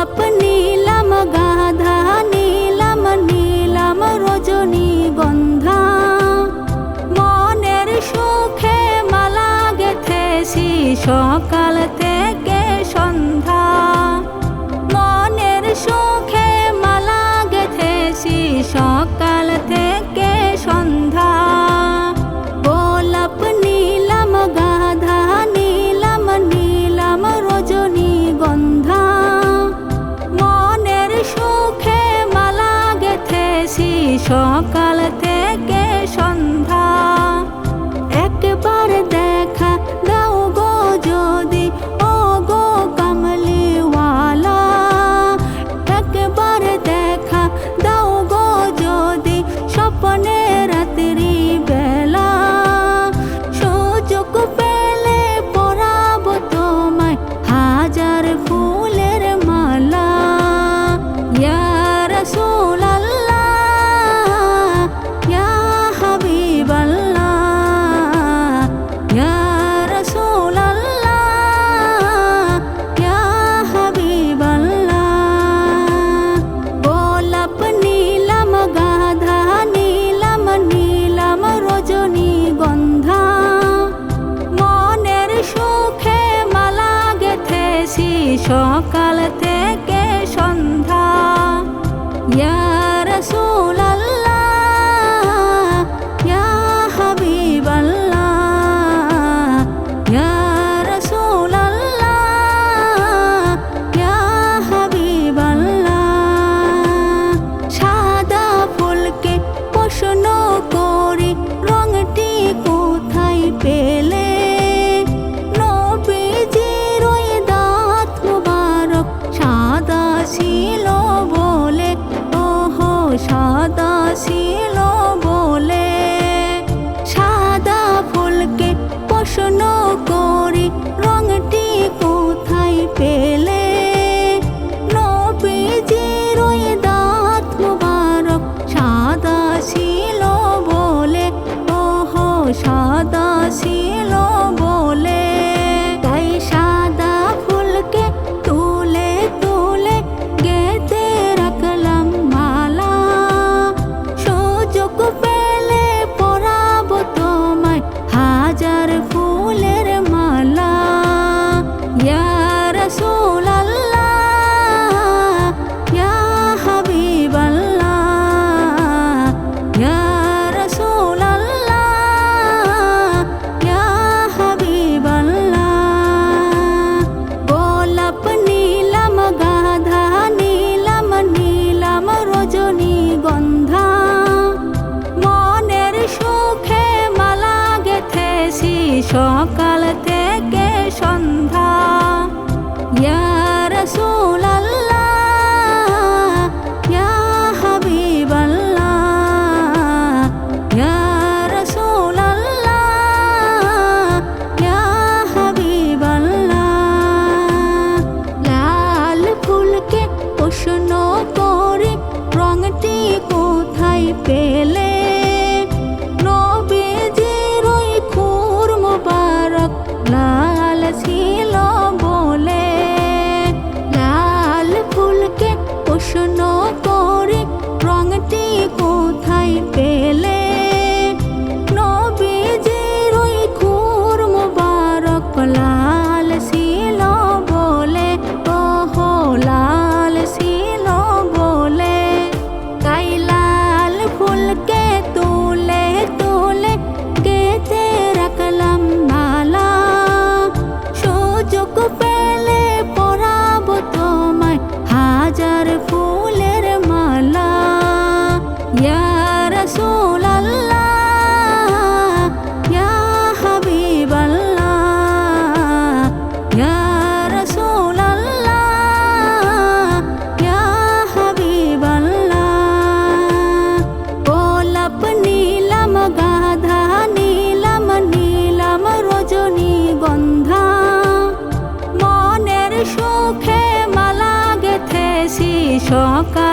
গোলাপ নীলাম গাধা নীলাম নীলাম রজনীগন্ধা, মনের সুখে মালা গেথেছি সকাল থেকে সন্ধ্যা। মনের সুখে মালা গেথেছি সকাল থেকে সন্ধ্যা। গোলাপ নীলাম গাধা নীলাম নীলাম রজনীগন্ধা, মনের সুখে মালা গেথেছি সকাল থেকে সন্ধ্যা। একবার দেখা দাও গো যদি ও গো কামলিওয়ালা, একবার দেখা দাও গো যদি স্বপ্নে রাত্রি বেলা। সুযোগ পেলে পরাবো তোমায় হাজার ফুলের মালা। ইয়া রাসূলাল্লাহ ইয়া হাবিবাল্লাহ, ইয়া রাসূলাল্লাহ ইয়া হাবিবাল্লাহ। গোলাপ নীলাম গাধা নীলাম নীলাম রজনীগন্ধা, মনের সুখে মালা গেথেছি সকাল থেকে সন্ধ্যা। ইয়া রাসূলাল্লাহ ইয়া হাবিবাল্লাহ, ইয়া রাসূলাল্লাহ ইয়া হাবিবাল্লাহ। সাদা ফুলকে প্রশ্ন করি রংটি কোথায় পেলে, নবীজির ওই দাঁত মুবারক সাদা ছিল বলে, ওহো সাদা ছিল বলে। সাদা ফুলকে প্রশ্ন করি রংটি কোথায় পেলে, নবীজির ওই দাঁত মুবারক সাদা ছিল বলে, ওহো সাদা ছিল বলে। তাই সাদা ফুলকে তুলে তুলে গেঁথে রাখলাম মালা। সুযোগ পেলে পরাবো তোমায় হাজার ফুলের মালা। ইয়া রাসূলাল্লাহ ইয়া হাবিবাল্লাহ, ইয়া রাসূলাল্লাহ ইয়া হাবিবাল্লাহ। গোলাপ নীলাম গাধা নীলাম নীলাম রজনীগন্ধা, মনের সুখে মালা গেথেছি সকাল থেকে সন্ধ্যা। ইয়া রাসূলাল্লাহ ইয়া হাবিবাল্লাহ, ইয়া রাসূলাল্লাহ ইয়া হাবিবাল্লাহ। লাল ফুলকে প্রশ্ন করি রংটি কোথায় পেলে, নবীজির ওই খুর মুবারক লাল ছিল বলে। লাল ফুলকে প্রশ্ন করি রংটি কোথায় পেলে, নবীজির ওই খুর মুবারক লাল ছিল বলে, ওহো লাল ছিল বলে। তাই লাল ফুলকে তুলে তুলে গেঁথে রাখলাম মালা। সুযোগ পেলে পরাবো তোমায় হাজার ফুলের মালা। ইয়া রাসূলাল্লাহ ইয়া হাবিবাল্লাহ, ইয়া রাসূলাল্লাহ ইয়া হাবিবাল্লাহ। গোলাপ নীলাম গাধা নীলাম নীলাম রজনীগন্ধা, মনের সুখে মালা গেথেছি সকাল